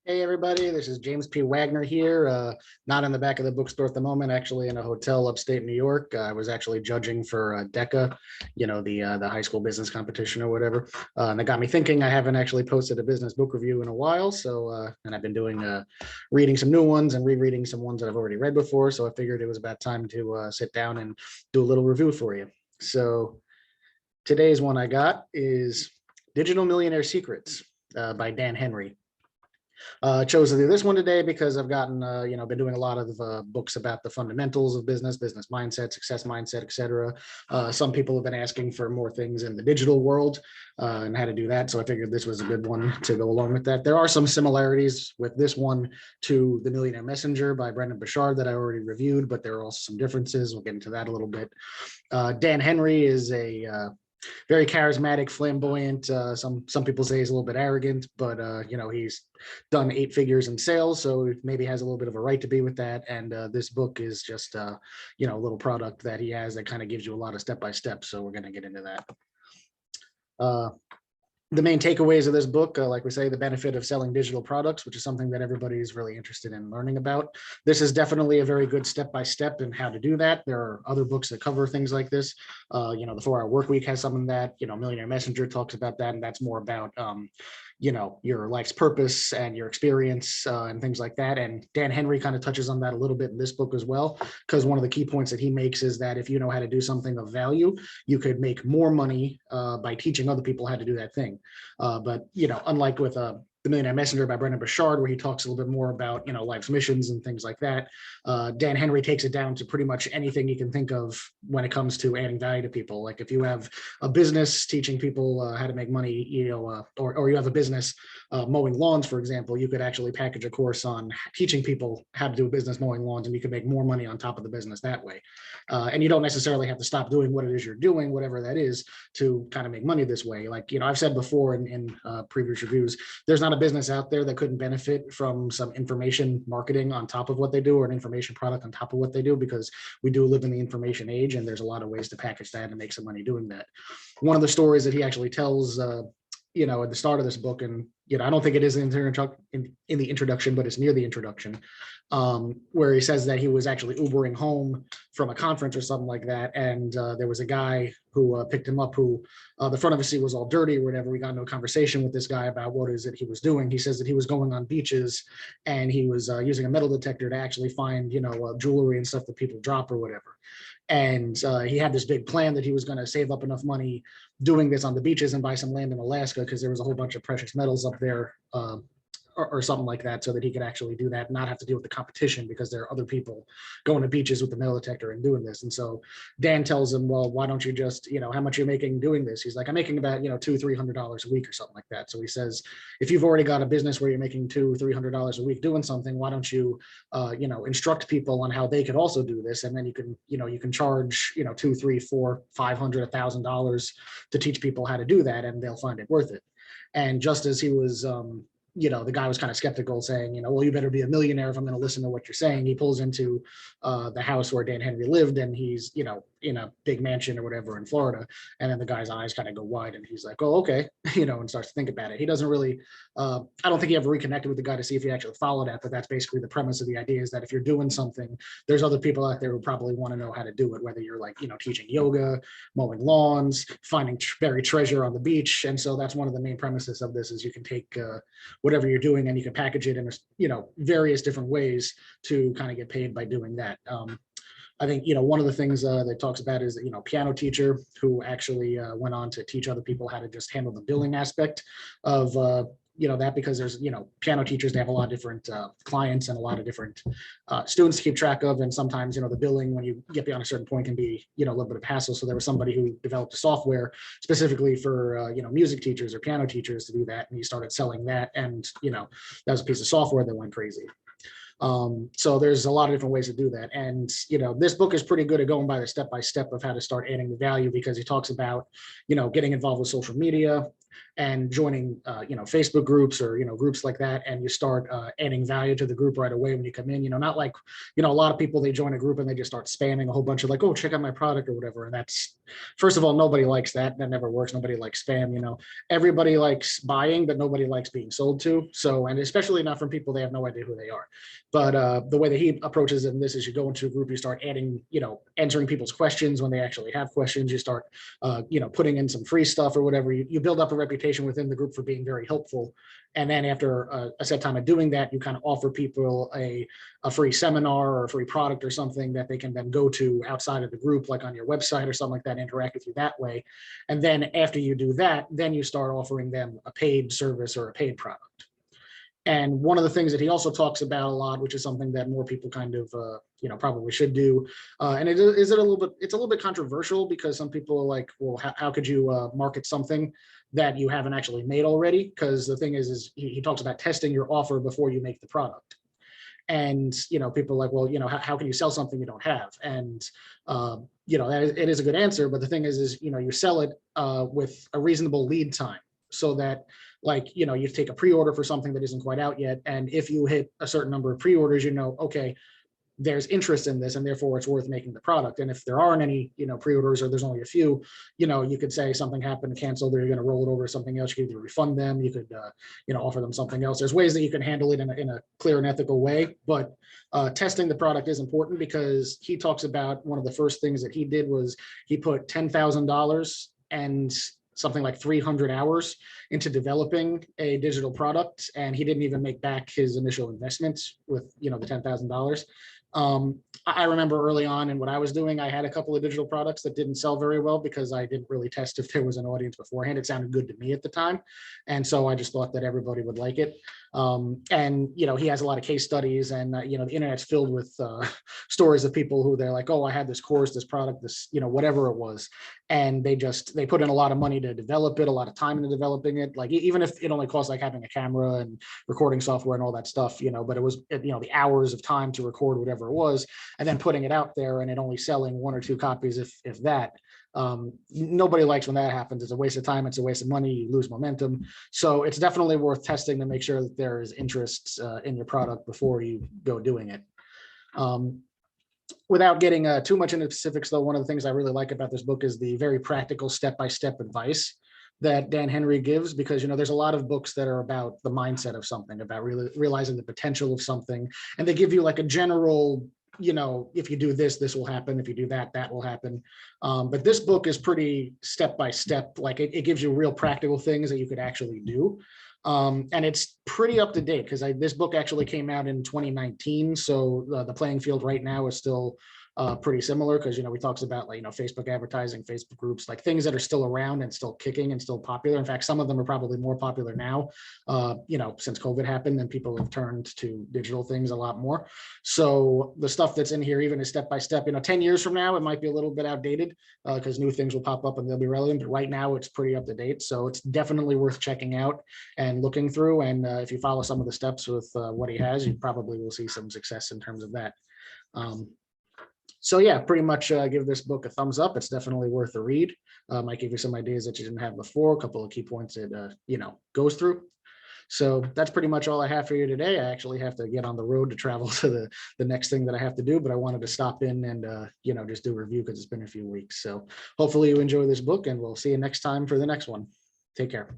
Hey everybody, this is James P. Wagner here. Not in the back of the bookstore at the moment, actually in a hotel upstate New York. I was actually judging for DECA, the high school business competition or whatever. And that got me thinking. I haven't actually posted a business book review in a while, and I've been doing reading some new ones and rereading some ones that I've already read before. So I figured it was about time to sit down and do a little review for you. So today's one I got is Digital Millionaire Secrets by Dan Henry. Chose to do this one today because I've gotten, been doing a lot of books about the fundamentals of business mindset, success mindset, etc. Some people have been asking for more things in the digital world and how to do that. So I figured this was a good one to go along with that. There are some similarities with this one to The Millionaire Messenger by Brendon Burchard that I already reviewed, but there are also some differences. We'll get into that a little bit. Dan Henry is a very charismatic, flamboyant. Some people say he's a little bit arrogant, but he's done 8 figures in sales, so maybe has a little bit of a right to be with that. And this book is just a little product that he has that kind of gives you a lot of step by step. So we're going to get into that. The main takeaways of this book, like we say, the benefit of selling digital products, which is something that everybody is really interested in learning about. This is definitely a very good step-by-step in how to do that. There are other books that cover things like this. The 4-Hour Workweek has some of that. Millionaire Messenger talks about that, and that's more about your life's purpose and your experience and things like that. And Dan Henry kind of touches on that a little bit in this book as well, because one of the key points that he makes is that if you know how to do something of value, you could make more money by teaching other people how to do that thing. But unlike with The Millionaire Messenger by Brendon Burchard, where he talks a little bit more about life's missions and things like that, Dan Henry takes it down to pretty much anything you can think of when it comes to adding value to people. Like if you have a business teaching people how to make money, or you have a business mowing lawns, for example, you could actually package a course on teaching people how to do a business mowing lawns, and you could make more money on top of the business that way. And you don't necessarily have to stop doing what it is you're doing, whatever that is, to kind of make money this way. Like, I've said before in previous reviews, there's not a business out there that couldn't benefit from some information marketing on top of what they do, or an information product on top of what they do, because we do live in the information age, and there's a lot of ways to package that and make some money doing that. One of the stories that he actually tells at the start of this book, and I don't think it is in the introduction, but it's near the introduction, where he says that he was actually Ubering home from a conference or something like that, and there was a guy who picked him up, who the front of his seat was all dirty or whatever. We got into a conversation with this guy about what is it he was doing. He says that he was going on beaches and he was using a metal detector to actually find jewelry and stuff that people drop or whatever. And he had this big plan that he was going to save up enough money doing this on the beaches and buy some land in Alaska, because there was a whole bunch of precious metals up there, or something like that, so that he could actually do that and not have to deal with the competition, because there are other people going to beaches with the metal detector and doing this. And so Dan tells him, well, why don't you just, how much you're making doing this? He's like, I'm making about, $200-300 a week or something like that. So he says, if you've already got a business where you're making $200-300 a week doing something, why don't you, instruct people on how they could also do this? And then you can charge, $200, $300, $400, $500, $1,000 to teach people how to do that, and they'll find it worth it. And just as he was, the guy was kind of skeptical, saying, well, you better be a millionaire if I'm going to listen to what you're saying. He pulls into the house where Dan Henry lived, and he's, in a big mansion or whatever in Florida. And then the guy's eyes kind of go wide, and he's like, oh, okay, and starts to think about it. He doesn't really, I don't think he ever reconnected with the guy to see if he actually followed that, but that's basically the premise of the idea, is that if you're doing something, there's other people out there who probably want to know how to do it, whether you're like, teaching yoga, mowing lawns, finding buried treasure on the beach. And so that's one of the main premises of this, is you can take whatever you're doing and you can package it in, various different ways to kind of get paid by doing that. I think, one of the things that talks about is, piano teacher who actually went on to teach other people how to just handle the billing aspect of, that, because there's, piano teachers, they have a lot of different clients and a lot of different students to keep track of. And sometimes, the billing, when you get beyond a certain point, can be, a little bit of hassle. So there was somebody who developed a software specifically for, music teachers or piano teachers to do that. And he started selling that. And, that was a piece of software that went crazy. So there's a lot of different ways to do that. And, this book is pretty good at going by the step-by-step of how to start adding the value, because he talks about, getting involved with social media, and joining, Facebook groups or, groups like that. And you start adding value to the group right away when you come in, not like, a lot of people, they join a group and they just start spamming a whole bunch of like, oh, check out my product or whatever. And that's, first of all, nobody likes that. That never works. Nobody likes spam, everybody likes buying, but nobody likes being sold to. So, and especially not from people, they have no idea who they are. But the way that he approaches it in this is you go into a group, you start adding, answering people's questions when they actually have questions. You start, putting in some free stuff or whatever. You build up a reputation within the group for being very helpful. And then after a set time of doing that, you kind of offer people a free seminar or a free product or something that they can then go to outside of the group, like on your website or something like that, interact with you that way. And then after you do that, then you start offering them a paid service or a paid product. And one of the things that he also talks about a lot, which is something that more people kind of, probably should do, and it's a little bit controversial because some people are like, well, how could you market something that you haven't actually made already? Because the thing is he talks about testing your offer before you make the product. And, people are like, well, how can you sell something you don't have? And, it is a good answer. But the thing is, you sell it with a reasonable lead time so that, like, you take a pre-order for something that isn't quite out yet. And if you hit a certain number of pre-orders, okay, there's interest in this and therefore it's worth making the product. And if there aren't any, pre-orders or there's only a few, you could say something happened, canceled, or you're going to roll it over to something else. You could either refund them, you could, offer them something else. There's ways that you can handle it in a clear and ethical way, but testing the product is important because he talks about one of the first things that he did was he put $10,000 and something like 300 hours into developing a digital product. And he didn't even make back his initial investments with, the $10,000. I remember early on in what I was doing, I had a couple of digital products that didn't sell very well because I didn't really test if there was an audience beforehand. It sounded good to me at the time. And so I just thought that everybody would like it. And, he has a lot of case studies and, the internet's filled with stories of people who they're like, oh, I had this course, this product, this, whatever it was. And they put in a lot of money to develop it, a lot of time into developing it. Like, even if it only costs like having a camera and recording software and all that stuff, but it was, the hours of time to record whatever it was, and then putting it out there and it only selling 1 or 2 copies, if that. Nobody likes when that happens. It's a waste of time. It's a waste of money. You lose momentum. So it's definitely worth testing to make sure that there is interest in your product before you go doing it. Without getting too much into specifics, though, one of the things I really like about this book is the very practical step-by-step advice that Dan Henry gives, because, there's a lot of books that are about the mindset of something, about really realizing the potential of something. And they give you like a general, if you do this, this will happen. If you do that, that will happen. But this book is pretty step-by-step. Like it gives you real practical things that you could actually do. And it's pretty up to date because this book actually came out in 2019. So the playing field right now is still pretty similar because, he talks about like, Facebook advertising, Facebook groups, like things that are still around and still kicking and still popular. In fact, some of them are probably more popular now, since COVID happened and people have turned to digital things a lot more. So the stuff that's in here, even is step by step, 10 years from now, it might be a little bit outdated because new things will pop up and they'll be relevant. But right now it's pretty up to date. So it's definitely worth checking out and looking through. And if you follow some of the steps with what he has, you probably will see some success in terms of that. So yeah, pretty much give this book a thumbs up. It's definitely worth a read. Might give you some ideas that you didn't have before, a couple of key points it goes through. So that's pretty much all I have for you today. I actually have to get on the road to travel to the next thing that I have to do, but I wanted to stop in and just do a review because it's been a few weeks. So hopefully you enjoy this book and we'll see you next time for the next one. Take care.